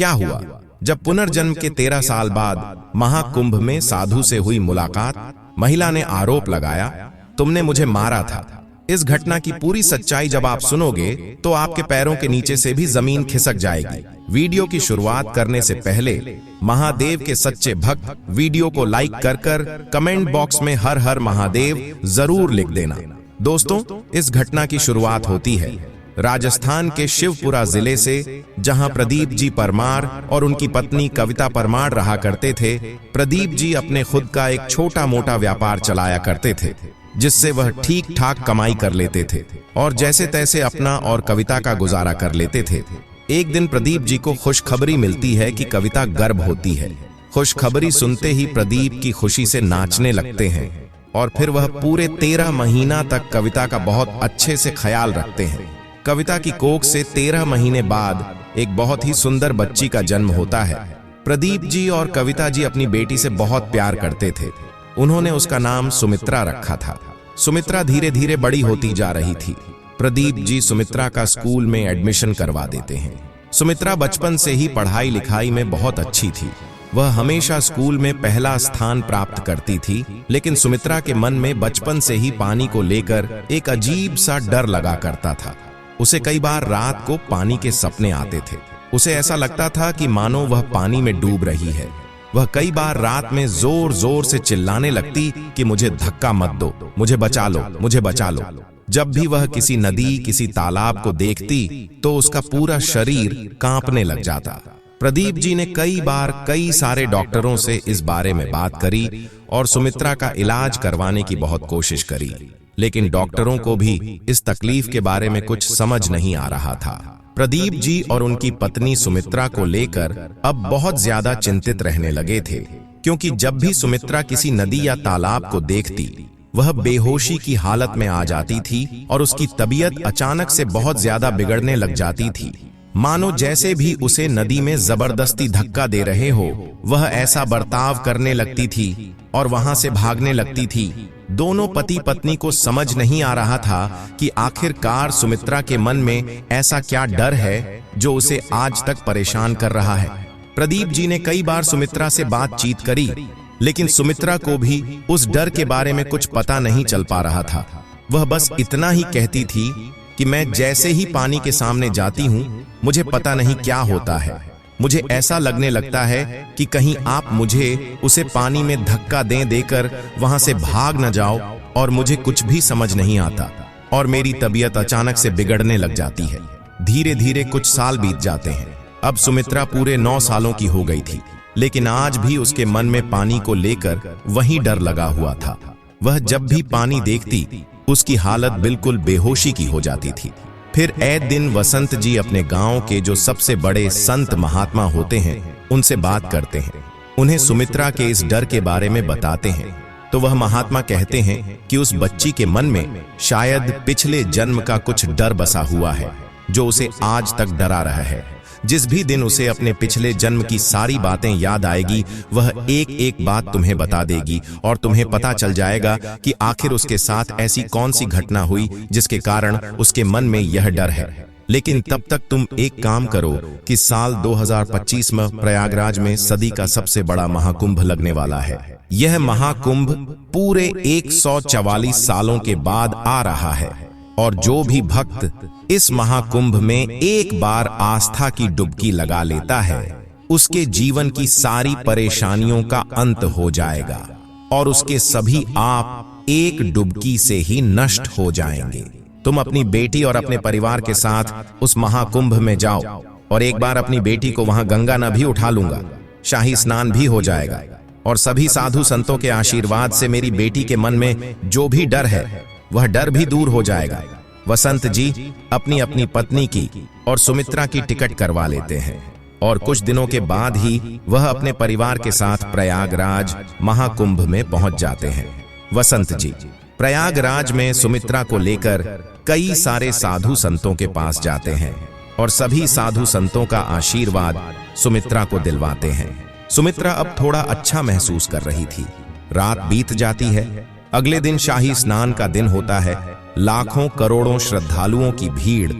क्या हुआ? जब पुनर्जन्म के 13 साल बाद महाकुंभ में साधु से हुई मुलाकात, महिला ने आरोप लगाया, तुमने मुझे मारा था। इस घटना की पूरी सच्चाई जब आप सुनोगे तो आपके पैरों के नीचे से भी जमीन खिसक जाएगी। वीडियो की शुरुआत करने से पहले महादेव के सच्चे भक्त वीडियो को लाइक कर कमेंट बॉक्स में हर हर महादेव जरूर लिख देना। दोस्तों, इस घटना की शुरुआत होती है राजस्थान के शिवपुरा जिले से, जहां प्रदीप जी परमार और उनकी पत्नी कविता परमार रहा करते थे। प्रदीप जी अपने खुद का एक छोटा मोटा व्यापार चलाया करते थे, जिससे वह ठीक ठाक कमाई कर लेते थे और जैसे तैसे अपना और कविता का गुजारा कर लेते थे। एक दिन प्रदीप जी को खुशखबरी मिलती है कि कविता गर्भ होती है। खुशखबरी सुनते ही प्रदीप की खुशी से नाचने लगते हैं और फिर वह पूरे 13 महीना तक कविता का बहुत अच्छे से ख्याल रखते हैं। कविता की कोख से 13 महीने बाद एक बहुत ही सुंदर बच्ची का जन्म होता है। प्रदीप जी और कविता जी अपनी बेटी से बहुत प्यार करते थे। उन्होंने उसका नाम सुमित्रा रखा था। सुमित्रा धीरे धीरे बड़ी होती जा रही थी। प्रदीप जी सुमित्रा का स्कूल में एडमिशन करवा देते हैं। सुमित्रा बचपन से ही पढ़ाई लिखाई में बहुत अच्छी थी। वह हमेशा स्कूल में पहला स्थान प्राप्त करती थी, लेकिन सुमित्रा के मन में बचपन से ही पानी को लेकर एक अजीब सा डर लगा करता था। उसे कई बार रात को पानी के सपने आते थे। उसे ऐसा लगता था कि मानो वह पानी में डूब रही है। वह कई बार रात में जोर जोर से चिल्लाने लगती कि मुझे धक्का मत दो, मुझे बचा लो, मुझे बचा लो। जब भी वह किसी नदी, किसी तालाब को देखती तो उसका पूरा शरीर कांपने लग जाता। प्रदीप जी ने कई बार कई सारे डॉक्टरों से इस बारे में बात करी और सुमित्रा का इलाज करवाने की बहुत कोशिश करी, लेकिन डॉक्टरों को भी इस तकलीफ के बारे में कुछ समझ नहीं आ रहा था। प्रदीप जी और उनकी पत्नी सुमित्रा को लेकर अब बहुत ज्यादा चिंतित रहने लगे थे, क्योंकि जब भी सुमित्रा किसी नदी या तालाब को देखती, वह बेहोशी की हालत में आ जाती थी और उसकी तबीयत अचानक से बहुत ज्यादा बिगड़ने लग जाती थी। मानो जैसे भी उसे नदी में जबरदस्ती धक्का दे रहे हो, वह ऐसा बर्ताव करने लगती थी और वहां से भागने लगती थी। दोनों पति पत्नी को समझ नहीं आ रहा था कि आखिरकार सुमित्रा के मन में ऐसा क्या डर है जो उसे आज तक परेशान कर रहा है। प्रदीप जी ने कई बार सुमित्रा से बातचीत करी, लेकिन सुमित्रा को भी उस डर के बारे में कुछ पता नहीं चल पा रहा था। वह बस इतना ही कहती थी कि मैं जैसे ही पानी के सामने जाती हूँ, मुझे पता नहीं क्या होता है। मुझे ऐसा लगने लगता है कि कहीं आप मुझे उसे पानी में धक्का देकर वहां से भाग न जाओ, और मुझे कुछ भी समझ नहीं आता और मेरी तबीयत अचानक से बिगड़ने लग जाती है। धीरे धीरे कुछ साल बीत जाते हैं। अब सुमित्रा पूरे 9 सालों की हो गई थी, लेकिन आज भी उसके मन में पानी को लेकर वही डर लगा हुआ था। वह जब भी पानी देखती, उसकी हालत बिल्कुल बेहोशी की हो जाती थी। फिर एक दिन वसंत जी अपने गांव के जो सबसे बड़े संत महात्मा होते हैं, उनसे बात करते हैं। उन्हें सुमित्रा के इस डर के बारे में बताते हैं, तो वह महात्मा कहते हैं कि उस बच्ची के मन में शायद पिछले जन्म का कुछ डर बसा हुआ है, जो उसे आज तक डरा रहा है। जिस भी दिन उसे अपने पिछले जन्म की सारी बातें याद आएगी, वह एक एक बात तुम्हें बता देगी और तुम्हें पता चल जाएगा कि आखिर उसके साथ ऐसी कौन सी घटना हुई जिसके कारण उसके मन में यह डर है। लेकिन तब तक तुम एक काम करो कि साल 2025 में प्रयागराज में सदी का सबसे बड़ा महाकुंभ लगने वाला है। यह महाकुंभ पूरे 144 सालों के बाद आ रहा है, और जो भी भक्त इस महाकुंभ में एक बार आस्था की डुबकी लगा लेता है, उसके जीवन की सारी परेशानियों का अंत हो जाएगा और उसके सभी आप एक डुबकी से ही नष्ट हो जाएंगे। तुम अपनी बेटी और अपने परिवार के साथ उस महाकुंभ में जाओ, और एक बार अपनी बेटी को वहां गंगा न भी उठा लूंगा, शाही स्नान भी हो जाएगा, और सभी साधु संतों के आशीर्वाद से मेरी बेटी के मन में जो भी डर है, वह डर भी दूर हो जाएगा। वसंत जी अपनी अपनी पत्नी की और सुमित्रा की टिकट करवा लेते हैं, और कुछ दिनों के बाद ही वह अपने परिवार के साथ प्रयागराज महाकुंभ में पहुंच जाते हैं। वसंत जी प्रयागराज में सुमित्रा को लेकर कई सारे साधु संतों के पास जाते हैं, और सभी साधु संतों का आशीर्वाद सुमित्रा को दिलवाते हैं। सुमित्रा अब थोड़ा अच्छा महसूस कर रही थी। रात बीत जाती है। अगले दिन शाही स्नान का दिन होता है। लाखों करोड़ों श्रद्धालुओं की भीड़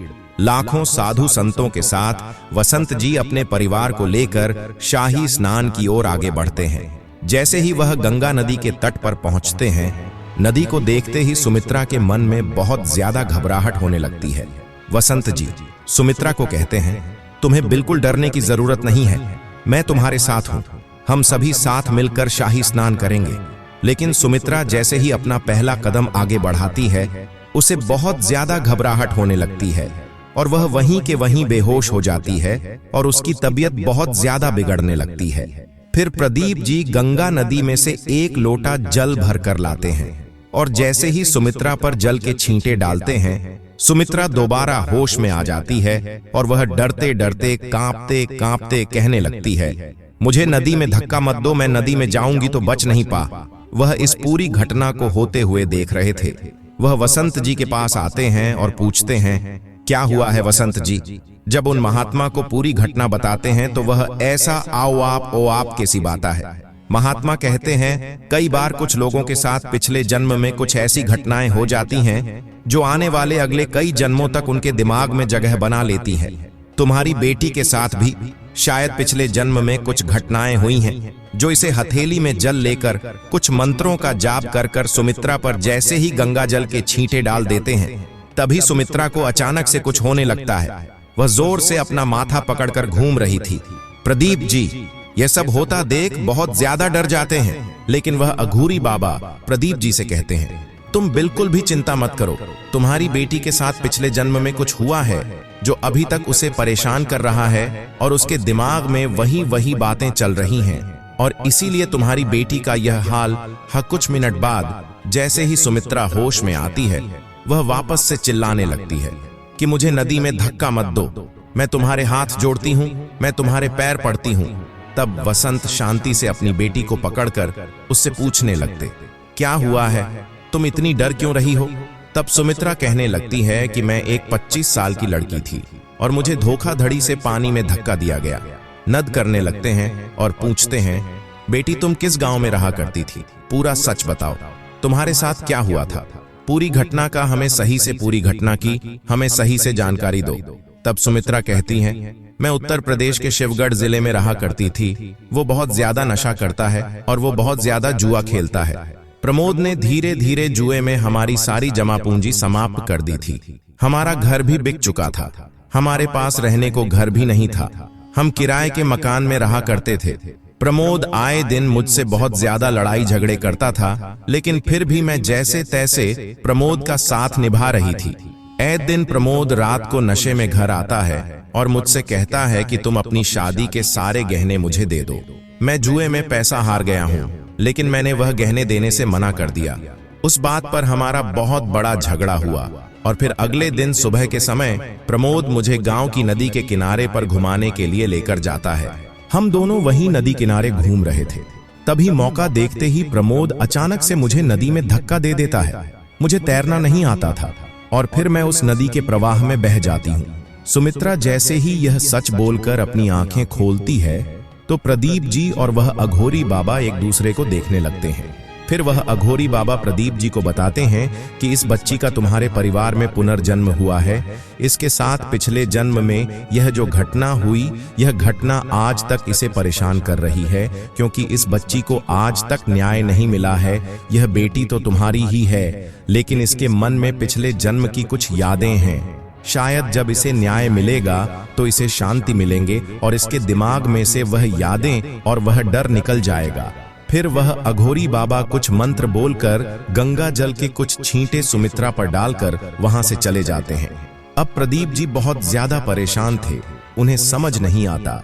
लाखों साधु संतों के साथ वसंत जी अपने परिवार को लेकर शाही स्नान की ओर आगे बढ़ते हैं। जैसे ही वह गंगा नदी के तट पर पहुंचते हैं, नदी को देखते ही सुमित्रा के मन में बहुत ज्यादा घबराहट होने लगती है। वसंत जी सुमित्रा को कहते हैं, तुम्हें बिल्कुल डरने की जरूरत नहीं है, मैं तुम्हारे साथ हूं, हम सभी साथ मिलकर शाही स्नान करेंगे। लेकिन सुमित्रा जैसे ही अपना पहला कदम आगे बढ़ाती है, उसे बहुत ज्यादा घबराहट होने लगती है और वह वहीं के वहीं बेहोश हो जाती है और उसकी तबीयत बहुत ज्यादा बिगड़ने लगती है। फिर प्रदीप जी गंगा नदी में से एक लोटा जल भरकर लाते हैं और जैसे ही सुमित्रा पर जल के छींटे डालते हैं, सुमित्रा दोबारा होश में आ जाती है और वह डरते डरते कांपते कांपते कहने लगती है, मुझे नदी में धक्का मत दो, मैं नदी में जाऊंगी तो बच नहीं पा। वह इस पूरी घटना को होते हुए देख रहे थे। वह वसंत जी के पास आते हैं और पूछते हैं, क्या हुआ है वसंत जी? जब उन महात्मा को पूरी घटना बताते हैं तो वह ऐसा आओ आप ओ आप के सिबाता है। महात्मा कहते हैं, कई बार कुछ लोगों के साथ पिछले जन्म में कुछ ऐसी घटनाएं हो जाती हैं जो आने वाले अगले कई जन्मों तक उनके दिमाग में जगह बना लेती हैं। तुम्हारी बेटी के साथ भी शायद पिछले जन्म में कुछ घटनाएं हुई हैं जो इसे हथेली में जल लेकर कुछ मंत्रों का जाप कर कर सुमित्रा पर जैसे ही गंगा जल के छींटे डाल देते हैं, तभी सुमित्रा को अचानक से कुछ होने लगता है। वह जोर से अपना माथा पकड़कर घूम रही थी। प्रदीप जी यह सब होता देख बहुत ज्यादा डर जाते हैं, लेकिन वह अघोरी बाबा प्रदीप जी से कहते हैं, तुम बिल्कुल भी चिंता मत करो, तुम्हारी बेटी के साथ पिछले जन्म में कुछ हुआ है जो अभी तक उसे परेशान कर रहा है और उसके दिमाग में वही बातें चल रही हैं और इसीलिए तुम्हारी बेटी का यह हाल है। कुछ मिनट बाद जैसे ही सुमित्रा होश में आती है, वह वापस से चिल्लाने लगती है कि मुझे नदी में धक्का मत दो, मैं तुम्हारे हाथ जोड़ती हूँ, मैं तुम्हारे पैर पड़ती हूँ। तब वसंत शांति से अपनी बेटी को पकड़कर उससे पूछने लगते, क्या हुआ है, तुम इतनी डर क्यों रही हो? तब सुमित्रा कहने लगती है कि मैं एक 25 साल की लड़की थी और मुझे धोखाधड़ी से पानी में धक्का दिया गया। नद करने लगते हैं और पूछते हैं, बेटी तुम किस गांव में रहा करती थी, पूरा सच बताओ, तुम्हारे साथ क्या हुआ था? पूरी घटना का हमें सही से पूरी घटना की हमें सही से जानकारी दो। तब सुमित्रा कहती हैं, मैं उत्तर प्रदेश के शिवगढ़ जिले में रहा करती थी, वो बहुत ज्यादा नशा करता है और वो बहुत ज्यादा जुआ खेलता है। प्रमोद ने धीरे धीरे जुए में हमारी सारी जमा पूंजी समाप्त कर दी थी। हमारा घर भी बिक चुका था, हमारे पास रहने को घर भी नहीं था, हम किराए के मकान में रहा करते थे। प्रमोद आए दिन मुझसे बहुत ज्यादा लड़ाई झगड़े करता था, लेकिन फिर भी मैं जैसे तैसे प्रमोद का साथ निभा रही थी। एक दिन प्रमोद रात को नशे में घर आता है और मुझसे कहता है कि तुम अपनी शादी के सारे गहने मुझे दे दो। मैं जुए में पैसा हार गया हूँ, लेकिन मैंने वह गहने देने से मना कर दिया। उस बात पर हमारा बहुत बड़ा झगड़ा हुआ और फिर अगले दिन सुबह के समय प्रमोद मुझे गांव की नदी के किनारे पर घुमाने के लिए लेकर जाता है। हम दोनों वहीं नदी किनारे घूम रहे थे, तभी मौका देखते ही प्रमोद अचानक से मुझे नदी में धक्का दे देता है। मुझे तैरना नहीं आता था और फिर मैं उस नदी के प्रवाह में बह जाती हूँ। सुमित्रा जैसे ही यह सच बोलकर अपनी आंखें खोलती है तो प्रदीप जी और वह अघोरी बाबा एक दूसरे को देखने लगते हैं। फिर वह अघोरी बाबा प्रदीप जी को बताते हैं कि इस बच्ची का तुम्हारे परिवार में पुनर्जन्म हुआ है। इसके साथ पिछले जन्म में यह जो घटना हुई, यह घटना आज तक इसे परेशान कर रही है, क्योंकि इस बच्ची को आज तक न्याय नहीं मिला है। यह बेटी तो तुम्हारी ही है, लेकिन इसके मन में पिछले जन्म की कुछ यादें हैं। शायद जब इसे न्याय मिलेगा तो इसे शांति मिलेंगे और इसके दिमाग में से वह यादें और वह डर निकल जाएगा। फिर वह अघोरी बाबा कुछ मंत्र बोलकर गंगा जल के कुछ छींटे सुमित्रा पर डालकर वहां से चले जाते हैं। अब प्रदीप जी बहुत ज्यादा परेशान थे, उन्हें समझ नहीं आता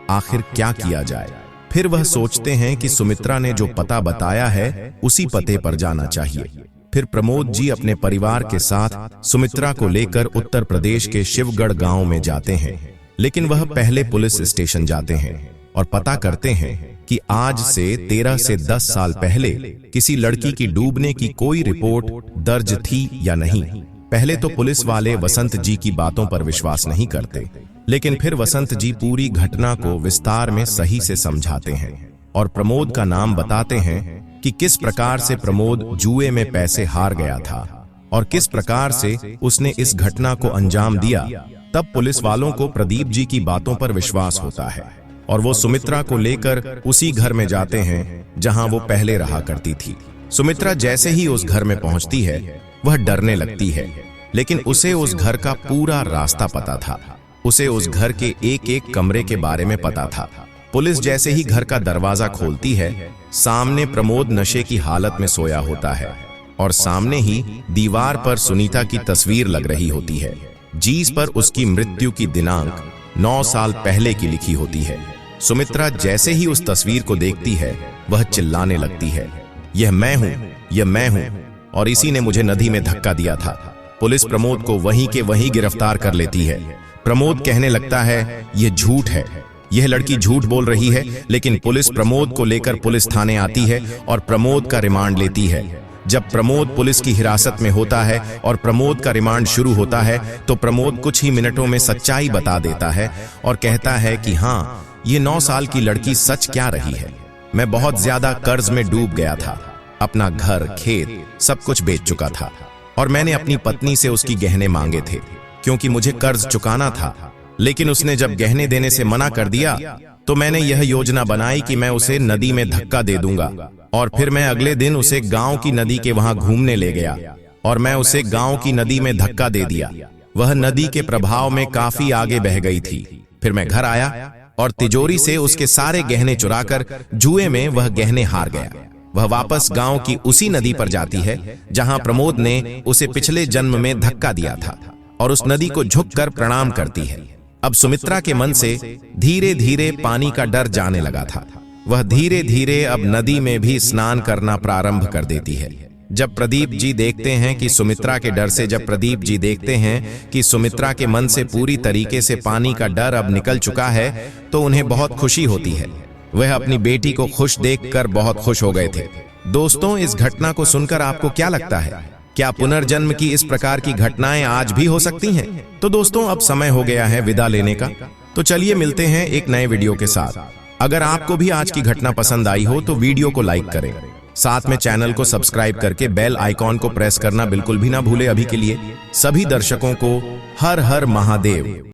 आखिर क्या किया जाए। फिर वह सोचते हैं कि सुमित्रा ने जो पता बताया है उसी पते पर जाना चाहिए। फिर प्रमोद जी अपने परिवार के साथ सुमित्रा को लेकर उत्तर प्रदेश के शिवगढ़ गांव में जाते हैं, लेकिन वह पहले पुलिस स्टेशन जाते हैं और पता करते हैं कि आज से 13 से 10 साल पहले किसी लड़की की डूबने की कोई रिपोर्ट दर्ज थी या नहीं। पहले तो पुलिस वाले वसंत जी की बातों पर विश्वास नहीं करते, लेकिन फिर वसंत जी पूरी घटना को विस्तार में सही से समझाते हैं और प्रमोद का नाम बताते हैं कि किस प्रकार से प्रमोद जुए में पैसे हार गया था और किस प्रकार से उसने इस घटना को अंजाम दिया। तब पुलिस वालों को प्रदीप जी की बातों पर विश्वास होता है और वो सुमित्रा को लेकर उसी घर में जाते हैं जहां वो पहले रहा करती थी। सुमित्रा जैसे ही उस घर में पहुंचती है वह डरने लगती है, लेकिन उसे उस घर का पूरा रास्ता पता था। उसे उस घर के एक एक कमरे के बारे में पता था। पुलिस जैसे ही घर का दरवाजा खोलती है, सामने प्रमोद नशे की हालत में सोया होता है और सामने ही दीवार पर सुनीता की तस्वीर लग रही होती है, जिस पर उसकी मृत्यु की दिनांक 9 साल पहले की लिखी होती है। सुमित्रा जैसे ही उस तस्वीर को देखती है वह चिल्लाने लगती है, यह मैं हूं, यह मैं हूं, और इसी ने मुझे नदी में धक्का दिया था। पुलिस प्रमोद को वहीं के वहीं गिरफ्तार कर लेती है। प्रमोद कहने लगता है यह झूठ है, यह लड़की झूठ बोल रही है, लेकिन पुलिस प्रमोद को लेकर पुलिस थाने आती है और प्रमोद का रिमांड लेती है। जब प्रमोद पुलिस की हिरासत में होता है और प्रमोद का रिमांड शुरू होता है तो प्रमोद कुछ ही मिनटों में सच्चाई बता देता है और कहता है कि हाँ, ये 9 साल की लड़की सच क्या रही है। मैं बहुत ज्यादा कर्ज में डूब गया था, अपना घर, खेत सब कुछ बेच चुका था और मैंने अपनी पत्नी से उसकी गहने मांगे थे क्योंकि मुझे कर्ज चुकाना था। लेकिन उसने जब गहने देने से मना कर दिया तो मैंने यह योजना बनाई कि मैं उसे नदी में धक्का दे दूंगा और फिर मैं अगले दिन उसे गांव की नदी के वहां घूमने ले गया और मैं उसे गांव की नदी में धक्का दे दिया। वह नदी के प्रभाव में काफी आगे बह गई थी। फिर मैं घर आया और तिजोरी से उसके सारे गहने चुराकर जुए में वह गहने हार गया। वह वापस गांव की उसी नदी पर जाती है जहां प्रमोद ने उसे पिछले जन्म में धक्का दिया था और उस नदी को झुककर प्रणाम करती है। अब सुमित्रा के मन से धीरे धीरे पानी का डर जाने लगा था। वह धीरे धीरे अब नदी में भी स्नान करना प्रारंभ कर देती है। जब प्रदीप जी देखते हैं कि सुमित्रा के डर से जब प्रदीप जी देखते हैं कि सुमित्रा के मन से पूरी तरीके से पानी का डर अब निकल चुका है तो उन्हें बहुत खुशी होती है। वह अपनी बेटी को खुश देखकर बहुत खुश हो गए थे। दोस्तों, इस घटना को सुनकर आपको क्या लगता है? क्या पुनर्जन्म की इस प्रकार की घटनाएं आज भी हो सकती हैं? तो दोस्तों, अब समय हो गया है विदा लेने का, तो चलिए मिलते हैं एक नए वीडियो के साथ। अगर आपको भी आज की घटना पसंद आई हो तो वीडियो को लाइक करें, साथ में चैनल को सब्सक्राइब करके बेल आइकॉन को प्रेस करना बिल्कुल भी ना भूले। अभी के लिए सभी दर्शकों को हर हर महादेव।